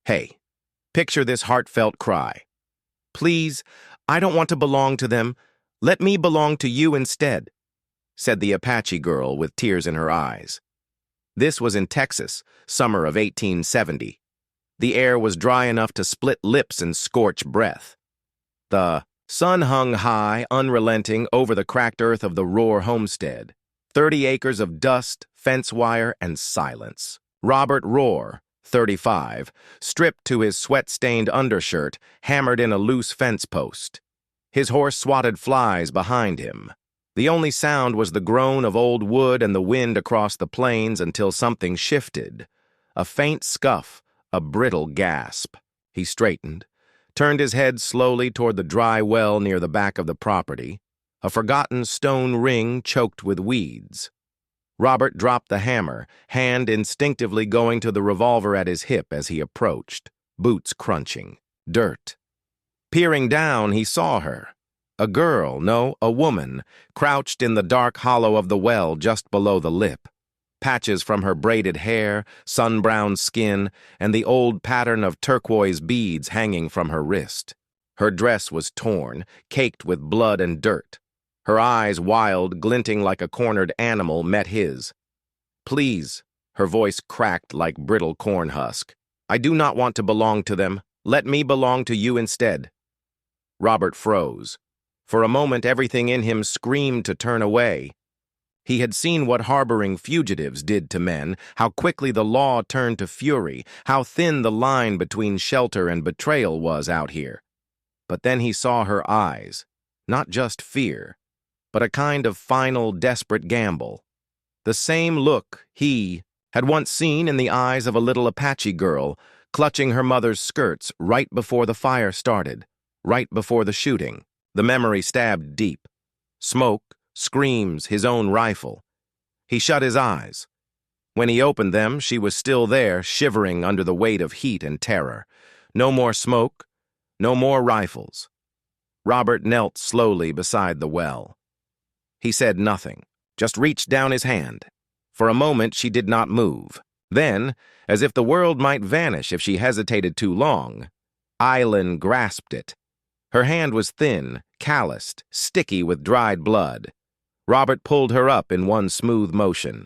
Hey, picture this heartfelt cry. Please, I don't want to belong to them. Let me belong to you instead, said the Apache girl with tears in her eyes. This was in Texas, summer of 1870. The air was dry enough to split lips and scorch breath. The sun hung high, unrelenting, over the cracked earth of the Roar homestead. 30 acres of dust, fence wire, and silence. Robert Roar, 35, stripped to his sweat-stained undershirt, hammered in a loose fence post. His horse swatted flies behind him. The only sound was the groan of old wood and the wind across the plains until something shifted. A faint scuff, a brittle gasp. He straightened, turned his head slowly toward the dry well near the back of the property, a forgotten stone ring choked with weeds. Robert dropped the hammer, hand instinctively going to the revolver at his hip as he approached, boots crunching, dirt. Peering down, he saw her. A girl, no, a woman, crouched in the dark hollow of the well just below the lip. Patches from her braided hair, sun-browned skin, and the old pattern of turquoise beads hanging from her wrist. Her dress was torn, caked with blood and dirt. Her eyes, wild, glinting like a cornered animal, met his. Please, her voice cracked like brittle corn husk. I do not want to belong to them. Let me belong to you instead. Robert froze. For a moment, everything in him screamed to turn away. He had seen what harboring fugitives did to men, how quickly the law turned to fury, how thin the line between shelter and betrayal was out here. But then he saw her eyes, not just fear, but a kind of final, desperate gamble. The same look he had once seen in the eyes of a little Apache girl, clutching her mother's skirts right before the fire started, right before the shooting. The memory stabbed deep. Smoke, screams, his own rifle. He shut his eyes. When he opened them, she was still there, shivering under the weight of heat and terror. No more smoke, no more rifles. Robert knelt slowly beside the well. He said nothing, just reached down his hand. For a moment, she did not move. Then, as if the world might vanish if she hesitated too long, Eileen grasped it. Her hand was thin, calloused, sticky with dried blood. Robert pulled her up in one smooth motion.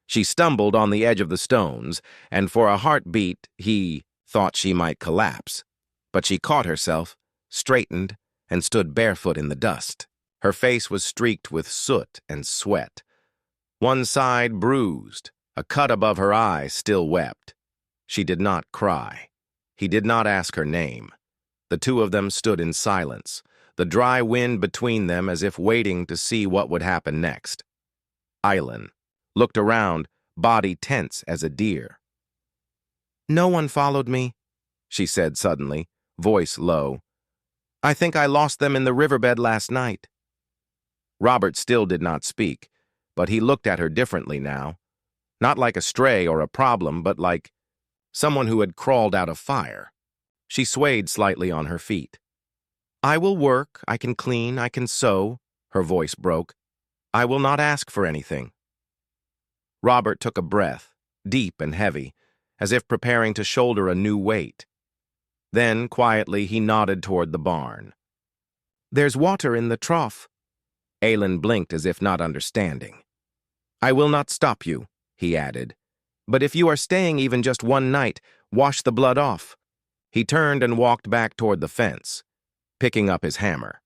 She stumbled on the edge of the stones, and for a heartbeat, he thought she might collapse. But she caught herself, straightened, and stood barefoot in the dust. Her face was streaked with soot and sweat. One side bruised, a cut above her eye still wept. She did not cry. He did not ask her name. The two of them stood in silence, the dry wind between them as if waiting to see what would happen next. Eileen looked around, body tense as a deer. No one followed me, she said suddenly, voice low. I think I lost them in the riverbed last night. Robert still did not speak, but he looked at her differently now. Not like a stray or a problem, but like someone who had crawled out of fire. She swayed slightly on her feet. I will work, I can clean, I can sew, her voice broke. I will not ask for anything. Robert took a breath, deep and heavy, as if preparing to shoulder a new weight. Then, quietly, he nodded toward the barn. There's water in the trough. Eileen blinked as if not understanding. I will not stop you, he added. But if you are staying even just one night, wash the blood off. He turned and walked back toward the fence, picking up his hammer.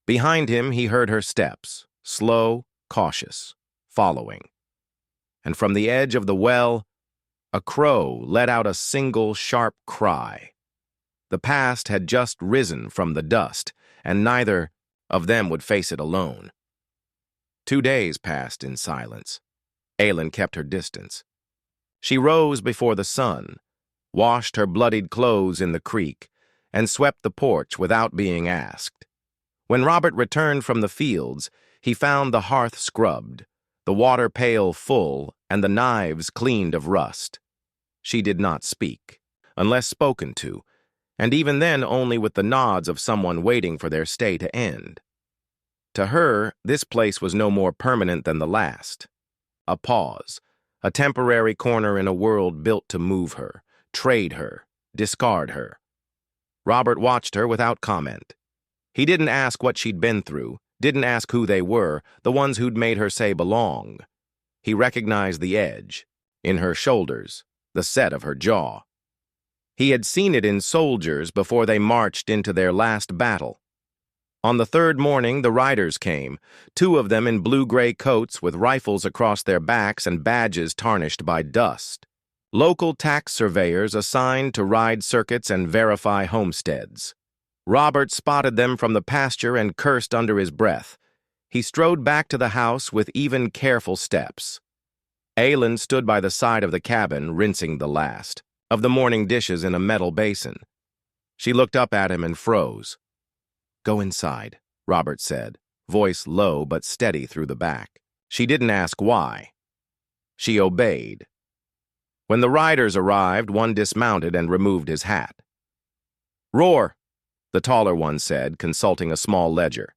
Behind him, he heard her steps, slow, cautious, following. And from the edge of the well, a crow let out a single sharp cry. The past had just risen from the dust, and neither of them would face it alone. 2 days passed in silence. Eileen kept her distance. She rose before the sun, washed her bloodied clothes in the creek, and swept the porch without being asked. When Robert returned from the fields, he found the hearth scrubbed, the water pail full, and the knives cleaned of rust. She did not speak, unless spoken to, and even then only with the nods of someone waiting for their stay to end. To her, this place was no more permanent than the last. A pause, a temporary corner in a world built to move her, trade her, discard her. Robert watched her without comment. He didn't ask what she'd been through, didn't ask who they were, the ones who'd made her say belong. He recognized the edge, in her shoulders, the set of her jaw. He had seen it in soldiers before they marched into their last battle. On the third morning, the riders came, 2 of them in blue-gray coats with rifles across their backs and badges tarnished by dust. Local tax surveyors assigned to ride circuits and verify homesteads. Robert spotted them from the pasture and cursed under his breath. He strode back to the house with even careful steps. Aylin stood by the side of the cabin, rinsing the last of the morning dishes in a metal basin. She looked up at him and froze. "Go inside," Robert said, voice low but steady through the back. She didn't ask why. She obeyed. When the riders arrived, one dismounted and removed his hat. "Roar," the taller one said, consulting a small ledger.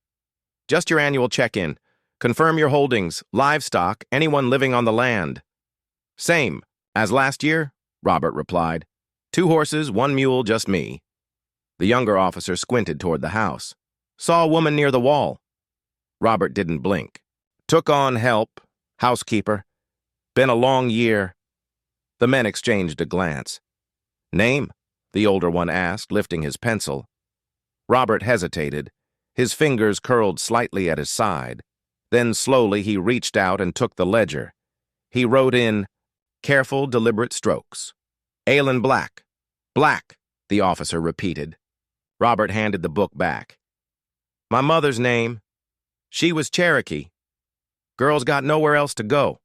"Just your annual check-in. Confirm your holdings, livestock, anyone living on the land." "Same as last year," Robert replied. 2 horses, 1 mule, just me." The younger officer squinted toward the house. "Saw a woman near the wall." Robert didn't blink. "Took on help, housekeeper. Been a long year." The men exchanged a glance. "Name?" the older one asked, lifting his pencil. Robert hesitated. His fingers curled slightly at his side. Then slowly he reached out and took the ledger. He wrote in careful, deliberate strokes. "Aylin Black." "Black," the officer repeated. Robert handed the book back. "My mother's name. She was Cherokee. Girl's got nowhere else to go."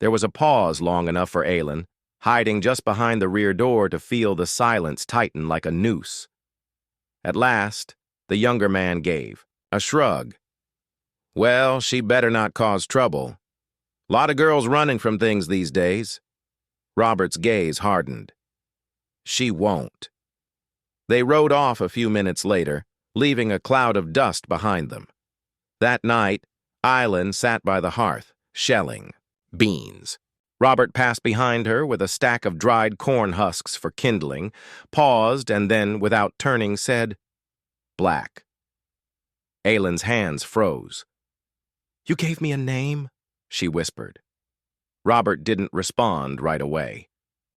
There was a pause long enough for Aylin, hiding just behind the rear door to feel the silence tighten like a noose. At last, the younger man gave a shrug. "Well, she better not cause trouble. Lot of girls running from things these days." Robert's gaze hardened. "She won't." They rode off a few minutes later, leaving a cloud of dust behind them. That night, Aylin sat by the hearth, shelling beans. Robert passed behind her with a stack of dried corn husks for kindling, paused, and then, without turning, said, "Black." Aylin's hands froze. "You gave me a name?" she whispered. Robert didn't respond right away.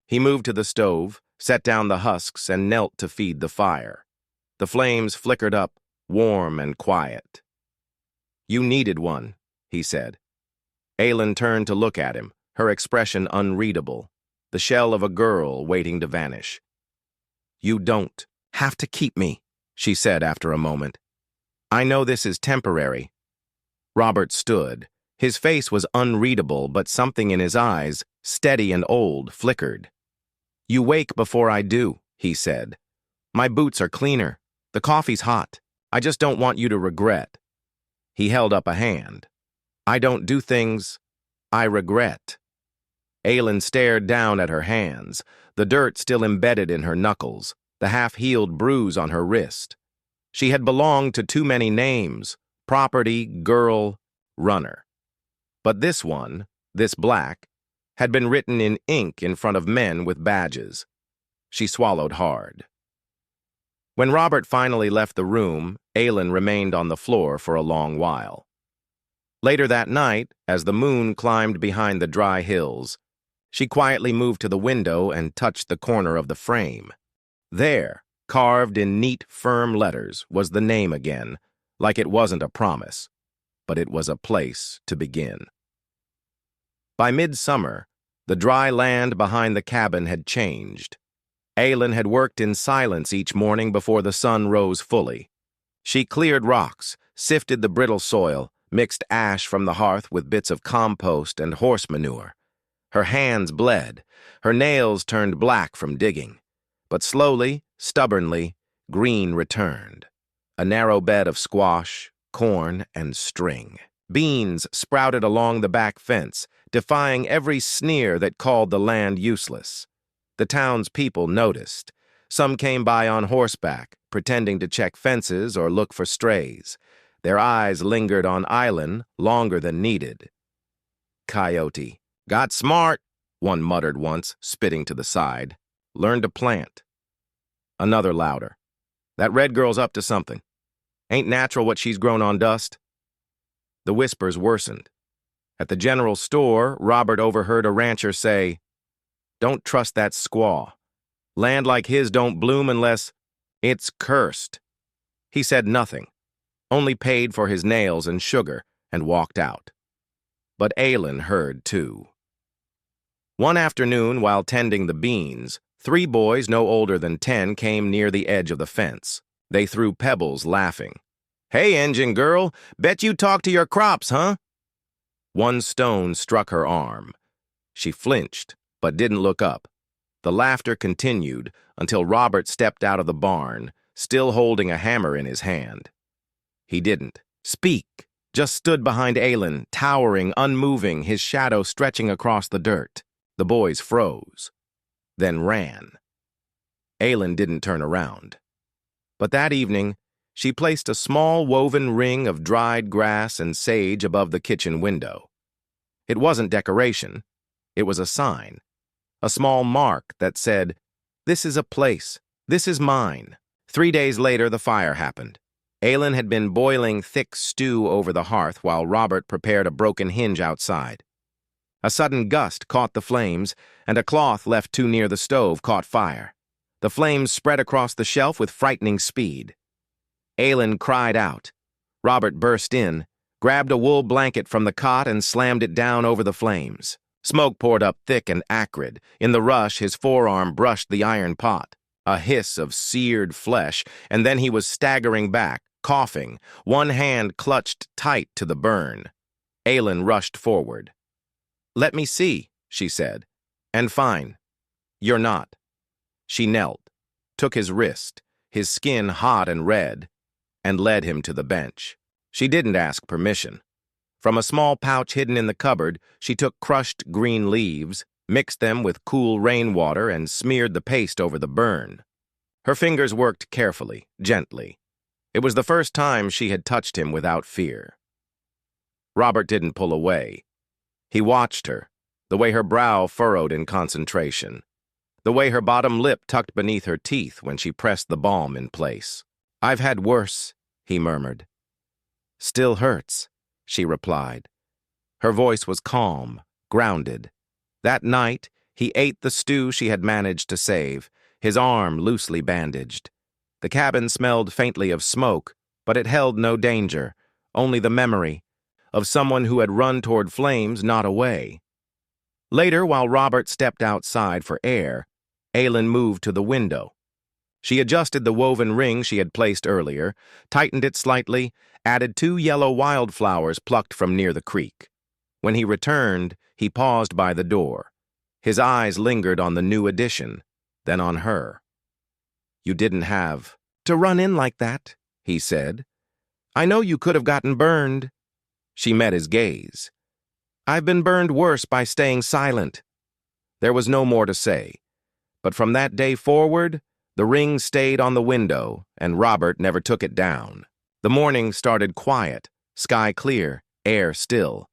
He moved to the stove, set down the husks, and knelt to feed the fire. The flames flickered up, warm and quiet. "You needed one," he said. Aylin turned to look at him, her expression unreadable, the shell of a girl waiting to vanish. "You don't have to keep me," she said after a moment. "I know this is temporary." Robert stood. His face was unreadable, but something in his eyes, steady and old, flickered. "You wake before I do," he said. "My boots are cleaner. The coffee's hot. I just don't want you to regret." He held up a hand. "I don't do things I regret." Aylin stared down at her hands, the dirt still embedded in her knuckles, the half-healed bruise on her wrist. She had belonged to too many names: property, girl, runner. But this one, this Black, had been written in ink in front of men with badges. She swallowed hard. When Robert finally left the room, Aylin remained on the floor for a long while. Later that night, as the moon climbed behind the dry hills, she quietly moved to the window and touched the corner of the frame. There, carved in neat, firm letters, was the name again, like it wasn't a promise, but it was a place to begin. By midsummer, the dry land behind the cabin had changed. Aylin had worked in silence each morning before the sun rose fully. She cleared rocks, sifted the brittle soil, mixed ash from the hearth with bits of compost and horse manure. Her hands bled, her nails turned black from digging. But slowly, stubbornly, green returned. A narrow bed of squash, corn, and string. Beans sprouted along the back fence, defying every sneer that called the land useless. The townspeople noticed. Some came by on horseback, pretending to check fences or look for strays. Their eyes lingered on Aylin longer than needed. "Coyote. Got smart," one muttered once, spitting to the side. "Learned to plant." Another louder. That red girl's up to something. Ain't natural what she's grown on dust. The whispers worsened. At the general store, Robert overheard a rancher say, "Don't trust that squaw. Land like his don't bloom unless it's cursed." He said nothing, only paid for his nails and sugar, and walked out. But Aylin heard too. One afternoon, while tending the beans, 3 boys no older than 10 came near the edge of the fence. They threw pebbles, laughing. "Hey, engine girl, bet you talk to your crops, huh?" One stone struck her arm. She flinched, but didn't look up. The laughter continued until Robert stepped out of the barn, still holding a hammer in his hand. He didn't speak, just stood behind Aylin, towering, unmoving, his shadow stretching across the dirt. The boys froze, then ran. Aylin didn't turn around. But that evening, she placed a small woven ring of dried grass and sage above the kitchen window. It wasn't decoration. It was a sign, a small mark that said, "This is a place. This is mine." 3 days later, the fire happened. Aylin had been boiling thick stew over the hearth while Robert prepared a broken hinge outside. A sudden gust caught the flames, and a cloth left too near the stove caught fire. The flames spread across the shelf with frightening speed. Aylin cried out. Robert burst in, grabbed a wool blanket from the cot and slammed it down over the flames. Smoke poured up thick and acrid. In the rush, his forearm brushed the iron pot. A hiss of seared flesh, and then he was staggering back, coughing, one hand clutched tight to the burn. Aylin rushed forward. "Let me see," she said. "And fine. You're not." She knelt, took his wrist, his skin hot and red, and led him to the bench. She didn't ask permission. From a small pouch hidden in the cupboard, she took crushed green leaves, mixed them with cool rainwater, and smeared the paste over the burn. Her fingers worked carefully, gently. It was the first time she had touched him without fear. Robert didn't pull away. He watched her, the way her brow furrowed in concentration, the way her bottom lip tucked beneath her teeth when she pressed the balm in place. "I've had worse," he murmured. "Still hurts," she replied. Her voice was calm, grounded. That night, he ate the stew she had managed to save, his arm loosely bandaged. The cabin smelled faintly of smoke, but it held no danger, only the memory of someone who had run toward flames, not away. Later, while Robert stepped outside for air, Aylin moved to the window. She adjusted the woven ring she had placed earlier, tightened it slightly, added 2 yellow wildflowers plucked from near the creek. When he returned, he paused by the door. His eyes lingered on the new addition, then on her. "You didn't have to run in like that," he said. "I know you could have gotten burned." She met his gaze. "I've been burned worse by staying silent." There was no more to say, but from that day forward, the ring stayed on the window, and Robert never took it down. The morning started quiet, sky clear, air still.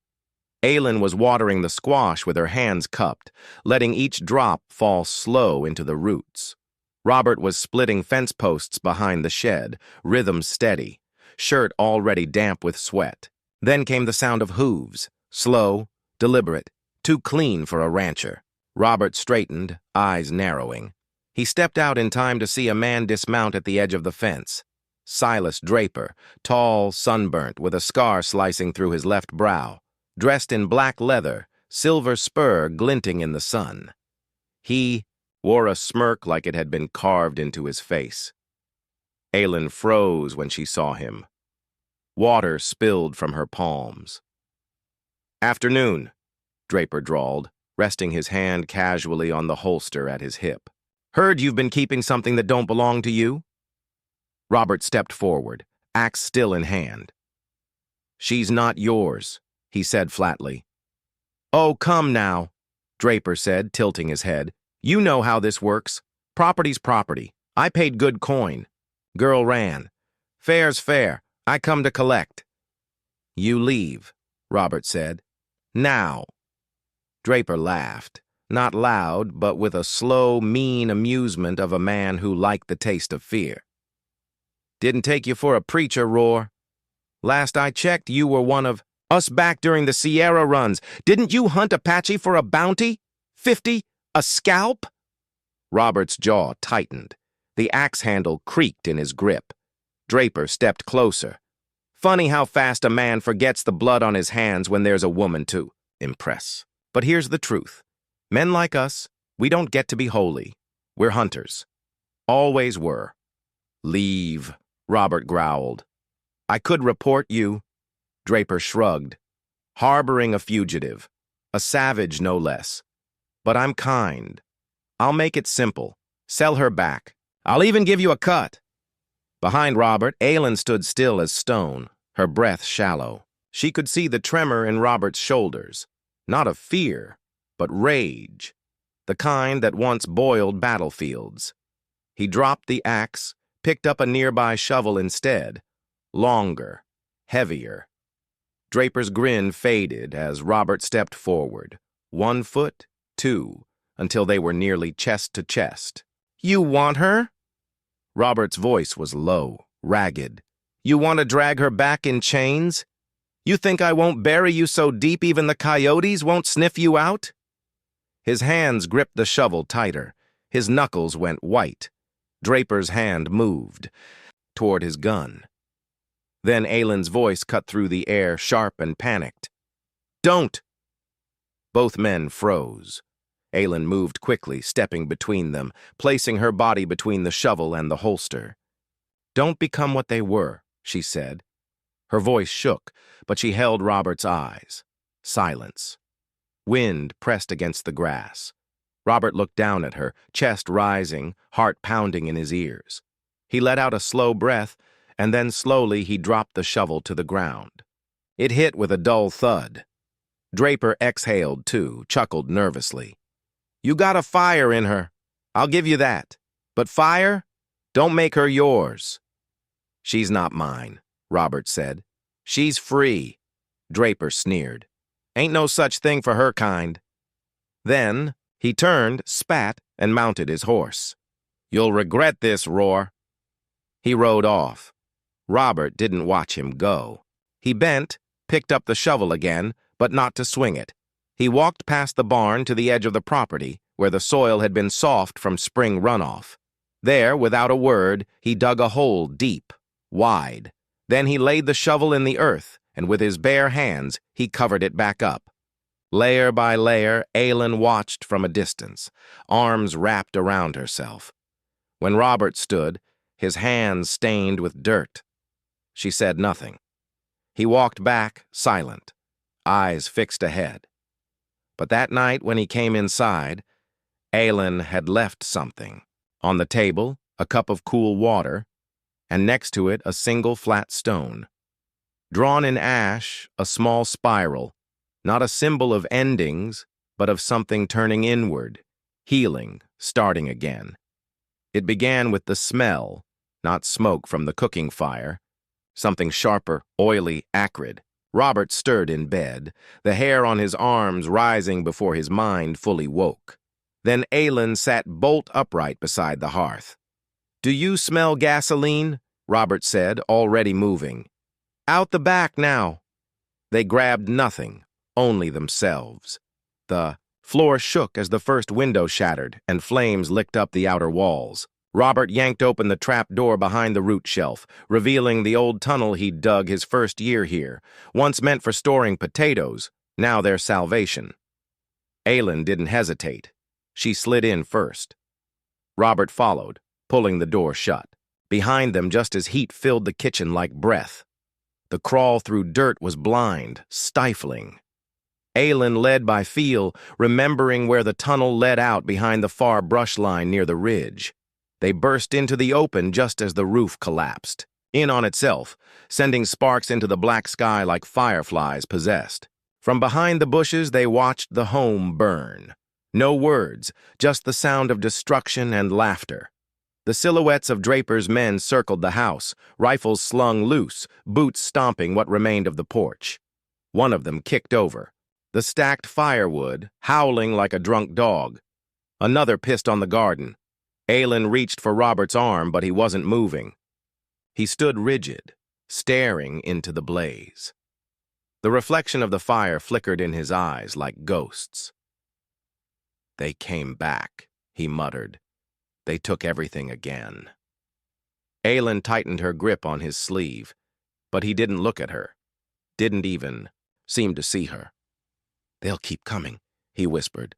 Aylin was watering the squash with her hands cupped, letting each drop fall slow into the roots. Robert was splitting fence posts behind the shed, rhythm steady, shirt already damp with sweat. Then came the sound of hooves, slow, deliberate, too clean for a rancher. Robert straightened, eyes narrowing. He stepped out in time to see a man dismount at the edge of the fence. Silas Draper, tall, sunburnt, with a scar slicing through his left brow, dressed in black leather, silver spur glinting in the sun. He wore a smirk like it had been carved into his face. Aylin froze when she saw him. Water spilled from her palms. "Afternoon," Draper drawled, resting his hand casually on the holster at his hip. "Heard you've been keeping something that don't belong to you?" Robert stepped forward, axe still in hand. "She's not yours," he said flatly. "Oh, come now," Draper said, tilting his head. "You know how this works. Property's property. I paid good coin. Girl ran. Fair's fair. I come to collect." "You leave," Robert said. "Now." Draper laughed. not loud, but with a slow, mean amusement of a man who liked the taste of fear. "Didn't take you for a preacher, Roar. Last I checked, you were one of us back during the Sierra runs. Didn't you hunt Apache for a bounty? 50? A scalp?" Robert's jaw tightened. The axe handle creaked in his grip. Draper stepped closer. "Funny how fast a man forgets the blood on his hands when there's a woman to impress. But here's the truth. Men like us, we don't get to be holy. We're hunters. Always were." "Leave," Robert growled. "I could report you." Draper shrugged. "Harboring a fugitive. A savage, no less. But I'm kind. I'll make it simple. Sell her back. I'll even give you a cut." Behind Robert, Aylin stood still as stone, her breath shallow. She could see the tremor in Robert's shoulders. Not of fear, but rage. The kind that once boiled battlefields. He dropped the axe, picked up a nearby shovel instead. Longer, heavier. Draper's grin faded as Robert stepped forward. 1 foot, 2, until they were nearly chest to chest. "You want her?" Robert's voice was low, ragged. "You want to drag her back in chains? You think I won't bury you so deep even the coyotes won't sniff you out?" His hands gripped the shovel tighter. His knuckles went white. Draper's hand moved toward his gun. Then Aylin's voice cut through the air, sharp and panicked. "Don't!" Both men froze. Aylin moved quickly, stepping between them, placing her body between the shovel and the holster. "Don't become what they were," she said. Her voice shook, but she held Robert's eyes. Silence. Wind pressed against the grass. Robert looked down at her, chest rising, heart pounding in his ears. He let out a slow breath, and then slowly he dropped the shovel to the ground. It hit with a dull thud. Draper exhaled too, chuckled nervously. "You got a fire in her. I'll give you that. But fire? Don't make her yours." "She's not mine," Robert said. "She's free." Draper sneered. "Ain't no such thing for her kind." Then he turned, spat, and mounted his horse. "You'll regret this, Roar." He rode off. Robert didn't watch him go. He bent, picked up the shovel again, but not to swing it. He walked past the barn to the edge of the property, where the soil had been soft from spring runoff. There, without a word, he dug a hole deep, wide. Then he laid the shovel in the earth, and with his bare hands, he covered it back up. Layer by layer, Aylin watched from a distance, arms wrapped around herself. When Robert stood, his hands stained with dirt. She said nothing. He walked back, silent, eyes fixed ahead. But that night when he came inside, Aylin had left something. On the table, a cup of cool water, and next to it a single flat stone. Drawn in ash, a small spiral, not a symbol of endings, but of something turning inward, healing, starting again. It began with the smell, not smoke from the cooking fire, something sharper, oily, acrid. Robert stirred in bed, the hair on his arms rising before his mind fully woke. Then Aylin sat bolt upright beside the hearth. "Do you smell gasoline?" Robert said, already moving. "Out the back now." They grabbed nothing, only themselves. The floor shook as the first window shattered, and flames licked up the outer walls. Robert yanked open the trap door behind the root shelf, revealing the old tunnel he'd dug his first year here, once meant for storing potatoes, now their salvation. Aylin didn't hesitate. She slid in first. Robert followed, pulling the door shut. Behind them, just as heat filled the kitchen like breath. The crawl through dirt was blind, stifling. Aylin led by feel, remembering where the tunnel led out behind the far brush line near the ridge. They burst into the open just as the roof collapsed, in on itself, sending sparks into the black sky like fireflies possessed. From behind the bushes, they watched the home burn. No words, just the sound of destruction and laughter. The silhouettes of Draper's men circled the house, rifles slung loose, boots stomping what remained of the porch. One of them kicked over. the stacked firewood, howling like a drunk dog. Another pissed on the garden. Aylin reached for Robert's arm, but he wasn't moving. He stood rigid, staring into the blaze. The reflection of the fire flickered in his eyes like ghosts. "They came back," he muttered. "They took everything again." Aylin tightened her grip on his sleeve, but he didn't look at her, didn't even seem to see her. "They'll keep coming," he whispered.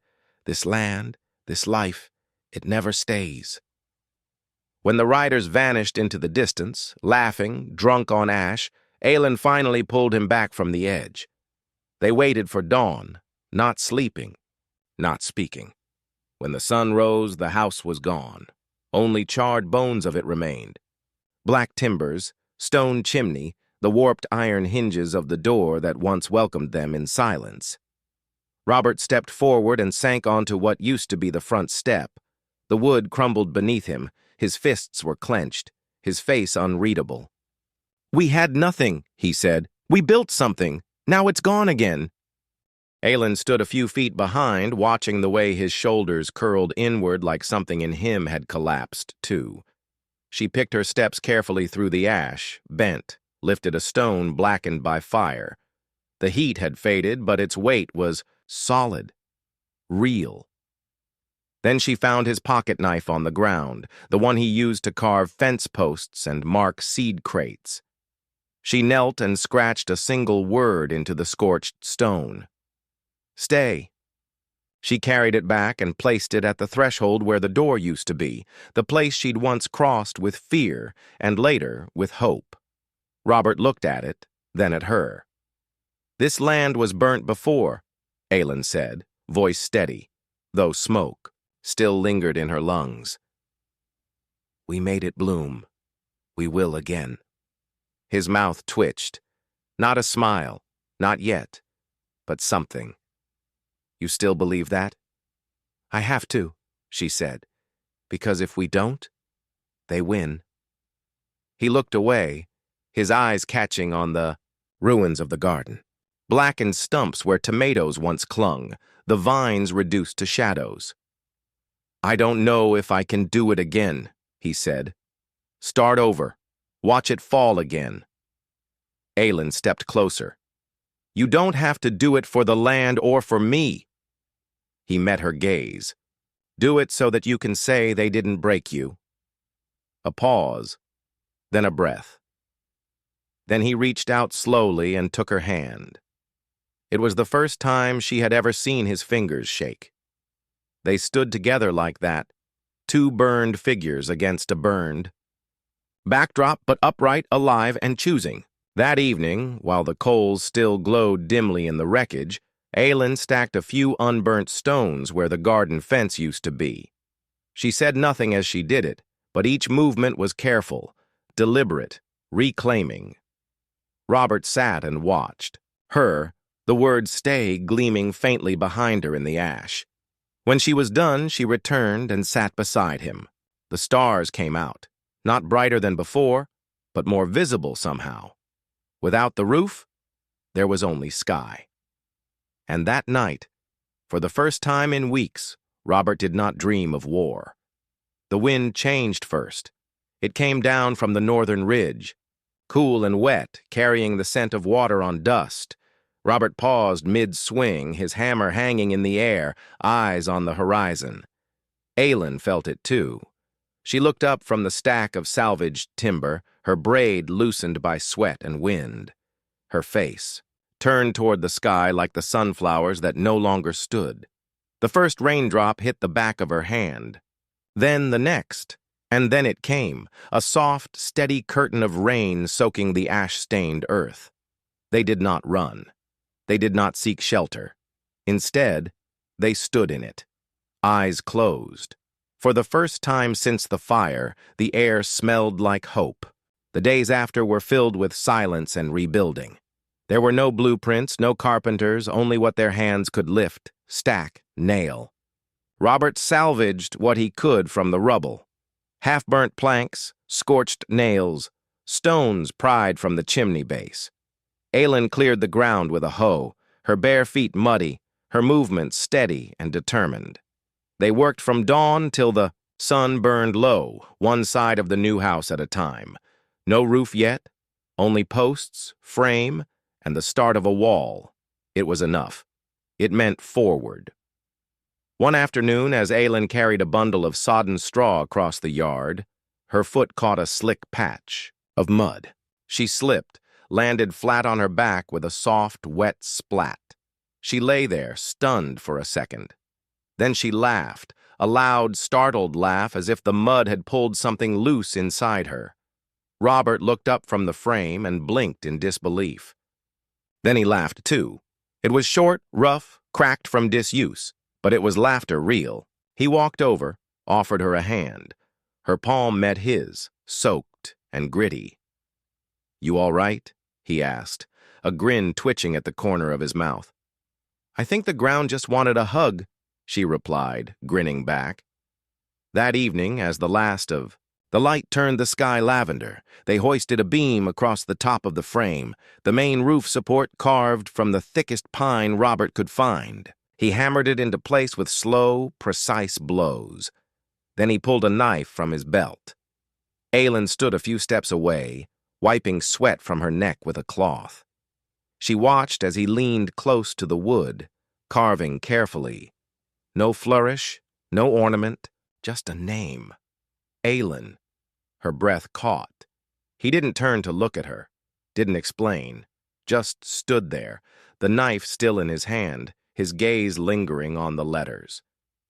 "This land, this life, it never stays." When the riders vanished into the distance, laughing, drunk on ash, Aylin finally pulled him back from the edge. They waited for dawn, not sleeping, not speaking. When the sun rose, the house was gone. Only charred bones of it remained. Black timbers, stone chimney, the warped iron hinges of the door that once welcomed them in silence. Robert stepped forward and sank onto what used to be the front step. The wood crumbled beneath him, his fists were clenched, his face unreadable. "We had nothing," he said. "We built something. Now it's gone again." Aylin stood a few feet behind, watching the way his shoulders curled inward like something in him had collapsed, too. She picked her steps carefully through the ash, bent, lifted a stone blackened by fire. The heat had faded, but its weight was solid, real. Then she found his pocket knife on the ground, the one he used to carve fence posts and mark seed crates. She knelt and scratched a single word into the scorched stone. "Stay." She carried it back and placed it at the threshold where the door used to be, the place she'd once crossed with fear and later with hope. Robert looked at it, then at her. "This land was burnt before," Aylin said, voice steady, though smoke still lingered in her lungs. "We made it bloom. We will again." His mouth twitched. Not a smile, not yet, but something. "You still believe that?" "I have to," she said, "because if we don't, they win." He looked away, his eyes catching on the ruins of the garden. Blackened stumps where tomatoes once clung, the vines reduced to shadows. "I don't know if I can do it again," he said. "Start over. Watch it fall again." Aylin stepped closer. "You don't have to do it for the land or for me." He met her gaze. "Do it so that you can say they didn't break you." A pause, then a breath. Then he reached out slowly and took her hand. It was the first time she had ever seen his fingers shake. They stood together like that, two burned figures against a burned. Backdrop, but upright, alive, and choosing. That evening, while the coals still glowed dimly in the wreckage, Aylin stacked a few unburnt stones where the garden fence used to be. She said nothing as she did it, but each movement was careful, deliberate, reclaiming. Robert sat and watched. Her, the word "stay" gleaming faintly behind her in the ash. When she was done, she returned and sat beside him. The stars came out, not brighter than before, but more visible somehow. Without the roof, there was only sky. And that night, for the first time in weeks, Robert did not dream of war. The wind changed first. It came down from the northern ridge, cool and wet, carrying the scent of water on dust. Robert paused mid-swing, his hammer hanging in the air, eyes on the horizon. Aylin felt it too. She looked up from the stack of salvaged timber, her braid loosened by sweat and wind. Her face turned toward the sky like the sunflowers that no longer stood. The first raindrop hit the back of her hand. Then the next, and then it came, a soft, steady curtain of rain soaking the ash-stained earth. They did not run. They did not seek shelter. Instead, they stood in it, eyes closed. For the first time since the fire, the air smelled like hope. The days after were filled with silence and rebuilding. There were no blueprints, no carpenters, only what their hands could lift, stack, nail. Robert salvaged what he could from the rubble. Half-burnt planks, scorched nails, stones pried from the chimney base. Aylin cleared the ground with a hoe, her bare feet muddy, her movements steady and determined. They worked from dawn till the sun burned low, one side of the new house at a time. No roof yet, only posts, frame, and the start of a wall. It was enough. It meant forward. One afternoon, as Aylin carried a bundle of sodden straw across the yard, her foot caught a slick patch of mud. She slipped, landed flat on her back with a soft, wet splat. She lay there, stunned for a second. Then she laughed, a loud, startled laugh as if the mud had pulled something loose inside her. Robert looked up from the frame and blinked in disbelief. Then he laughed too. It was short, rough, cracked from disuse, but it was laughter real. He walked over, offered her a hand. Her palm met his, soaked and gritty. "You all right?" he asked, a grin twitching at the corner of his mouth. "I think the ground just wanted a hug," she replied, grinning back. That evening, as the light turned the sky lavender, they hoisted a beam across the top of the frame, the main roof support carved from the thickest pine Robert could find. He hammered it into place with slow, precise blows. Then he pulled a knife from his belt. Aylin stood a few steps away, wiping sweat from her neck with a cloth. She watched as he leaned close to the wood, carving carefully. No flourish, no ornament, just a name. Aylin. Her breath caught. He didn't turn to look at her, didn't explain, just stood there, the knife still in his hand, his gaze lingering on the letters.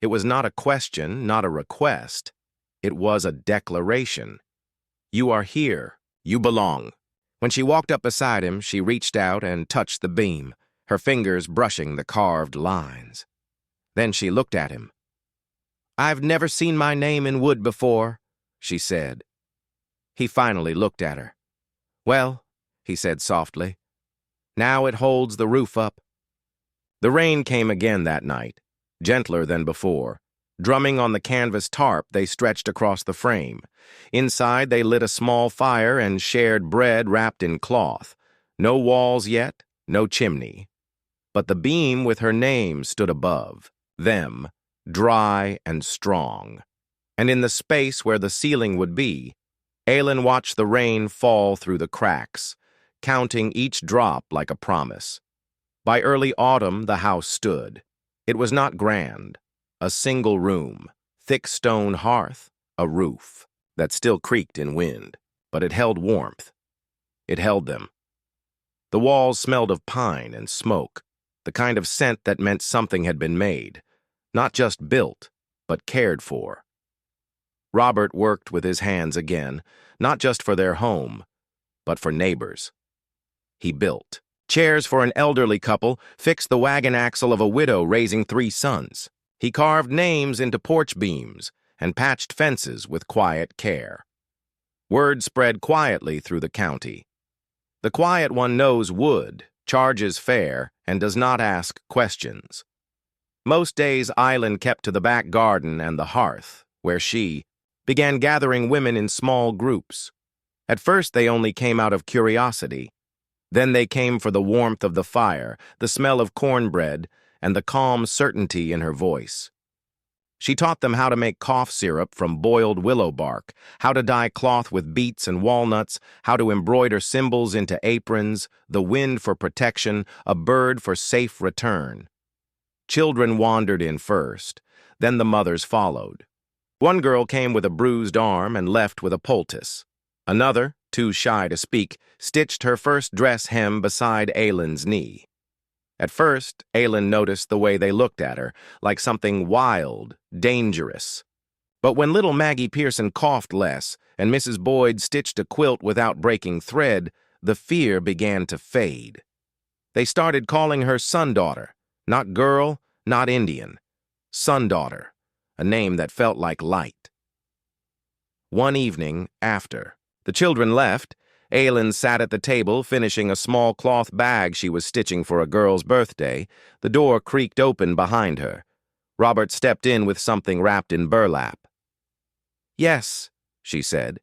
It was not a question, not a request. It was a declaration. "You are here. You belong." When she walked up beside him, she reached out and touched the beam, her fingers brushing the carved lines. Then she looked at him. "I've never seen my name in wood before," she said. He finally looked at her. "Well," he said softly, "now it holds the roof up." The rain came again that night, gentler than before. Drumming on the canvas tarp they stretched across the frame. Inside they lit a small fire and shared bread wrapped in cloth. No walls yet, no chimney. But the beam with her name stood above them, dry and strong. And in the space where the ceiling would be, Aylin watched the rain fall through the cracks, counting each drop like a promise. By early autumn, the house stood. It was not grand. A single room, thick stone hearth, a roof that still creaked in wind, but it held warmth. It held them. The walls smelled of pine and smoke, the kind of scent that meant something had been made, not just built, but cared for. Robert worked with his hands again, not just for their home, but for neighbors. He built chairs for an elderly couple, fixed the wagon axle of a widow raising 3 sons. He carved names into porch beams and patched fences with quiet care. Word spread quietly through the county. The quiet one knows wood, charges fair, and does not ask questions. Most days Aylin kept to the back garden and the hearth, where she began gathering women in small groups. At first they only came out of curiosity. Then they came for the warmth of the fire, the smell of cornbread, and the calm certainty in her voice. She taught them how to make cough syrup from boiled willow bark, how to dye cloth with beets and walnuts, how to embroider symbols into aprons, the wind for protection, a bird for safe return. Children wandered in first, then the mothers followed. One girl came with a bruised arm and left with a poultice. Another, too shy to speak, stitched her first dress hem beside Aylin's knee. At first, Aylin noticed the way they looked at her, like something wild, dangerous. But when little Maggie Pearson coughed less and Mrs. Boyd stitched a quilt without breaking thread, the fear began to fade. They started calling her Sundaughter, not girl, not Indian. Sundaughter, a name that felt like light. One evening, after the children left, Aylin sat at the table finishing a small cloth bag she was stitching for a girl's birthday. The door creaked open behind her. Robert stepped in with something wrapped in burlap. "Yes," she said.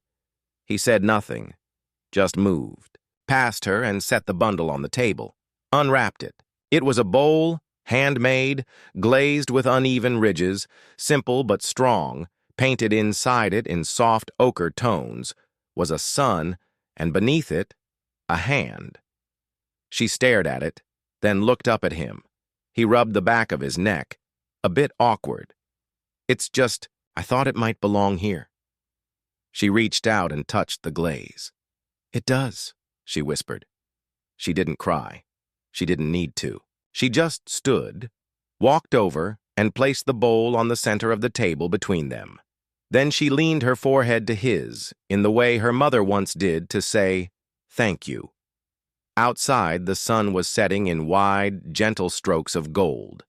He said nothing, just moved, past her and set the bundle on the table, unwrapped it. It was a bowl, handmade, glazed with uneven ridges, simple but strong. Painted inside it in soft ochre tones was a sun, and beneath it, a hand. She stared at it, then looked up at him. He rubbed the back of his neck, a bit awkward. "It's just, I thought it might belong here." She reached out and touched the glaze. "It does," she whispered. She didn't cry. She didn't need to. She just stood, walked over, and placed the bowl on the center of the table between them. Then she leaned her forehead to his, in the way her mother once did to say, "Thank you." Outside, the sun was setting in wide, gentle strokes of gold.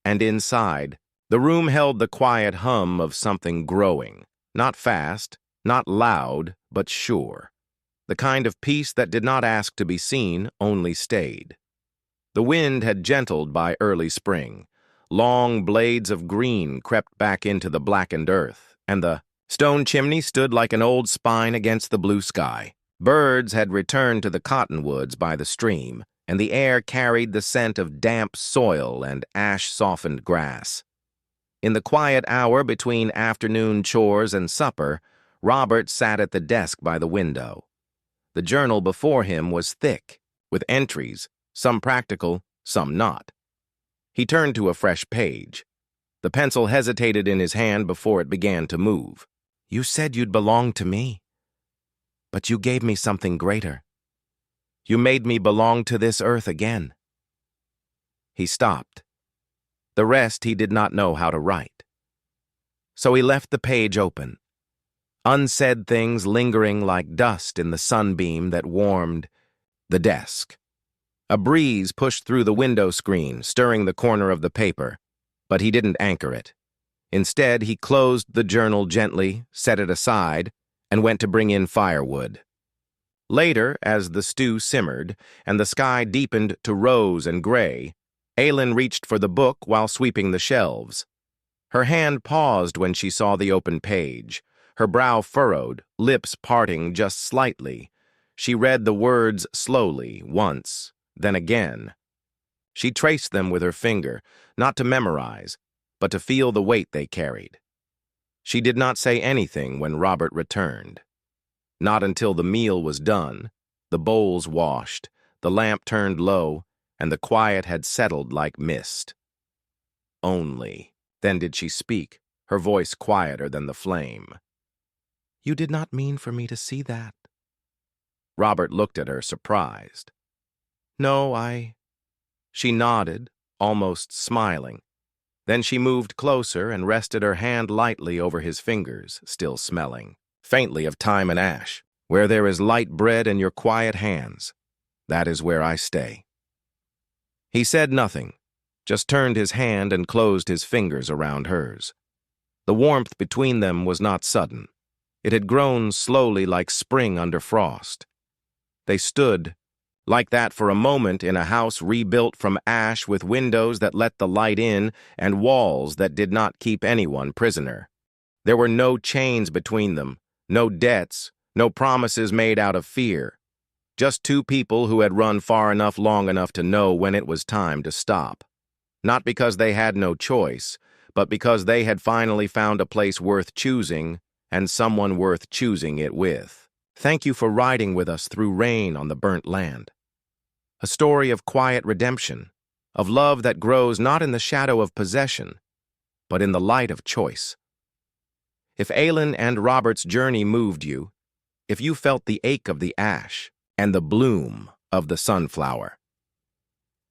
And inside, the room held the quiet hum of something growing, not fast, not loud, but sure. The kind of peace that did not ask to be seen, only stayed. The wind had gentled by early spring. Long blades of green crept back into the blackened earth, and the stone chimney stood like an old spine against the blue sky. Birds had returned to the cottonwoods by the stream, and the air carried the scent of damp soil and ash-softened grass. In the quiet hour between afternoon chores and supper, Robert sat at the desk by the window. The journal before him was thick, with entries, some practical, some not. He turned to a fresh page. The pencil hesitated in his hand before it began to move. "You said you'd belong to me, but you gave me something greater. You made me belong to this earth again." He stopped. The rest he did not know how to write. So he left the page open, unsaid things lingering like dust in the sunbeam that warmed the desk. A breeze pushed through the window screen, stirring the corner of the paper, but he didn't anchor it. Instead, he closed the journal gently, set it aside, and went to bring in firewood. Later, as the stew simmered and the sky deepened to rose and gray, Aylin reached for the book while sweeping the shelves. Her hand paused when she saw the open page, her brow furrowed, lips parting just slightly. She read the words slowly, once, then again. She traced them with her finger, not to memorize, but to feel the weight they carried. She did not say anything when Robert returned. Not until the meal was done, the bowls washed, the lamp turned low, and the quiet had settled like mist. Only then did she speak, her voice quieter than the flame. "You did not mean for me to see that." Robert looked at her, surprised. "No, She nodded, almost smiling. Then she moved closer and rested her hand lightly over his fingers, still smelling, faintly of thyme and ash. "Where there is light bread in your quiet hands, that is where I stay." He said nothing, just turned his hand and closed his fingers around hers. The warmth between them was not sudden. It had grown slowly like spring under frost. They stood like that for a moment in a house rebuilt from ash with windows that let the light in and walls that did not keep anyone prisoner. There were no chains between them, no debts, no promises made out of fear. Just two people who had run far enough long enough to know when it was time to stop. Not because they had no choice, but because they had finally found a place worth choosing and someone worth choosing it with. Thank you for riding with us through rain on the burnt land. A story of quiet redemption, of love that grows not in the shadow of possession, but in the light of choice. If Aylin and Robert's journey moved you, if you felt the ache of the ash and the bloom of the sunflower,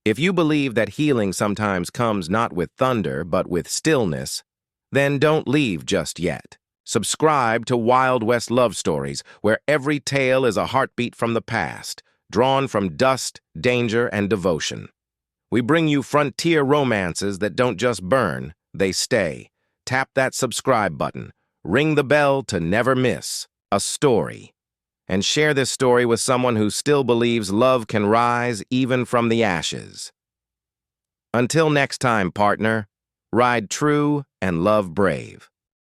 if you believe that healing sometimes comes not with thunder but with stillness, then don't leave just yet. Subscribe to Wild West Love Stories, where every tale is a heartbeat from the past, drawn from dust, danger, and devotion. We bring you frontier romances that don't just burn, they stay. Tap that subscribe button, ring the bell to never miss a story, and share this story with someone who still believes love can rise even from the ashes. Until next time, partner, ride true and love brave.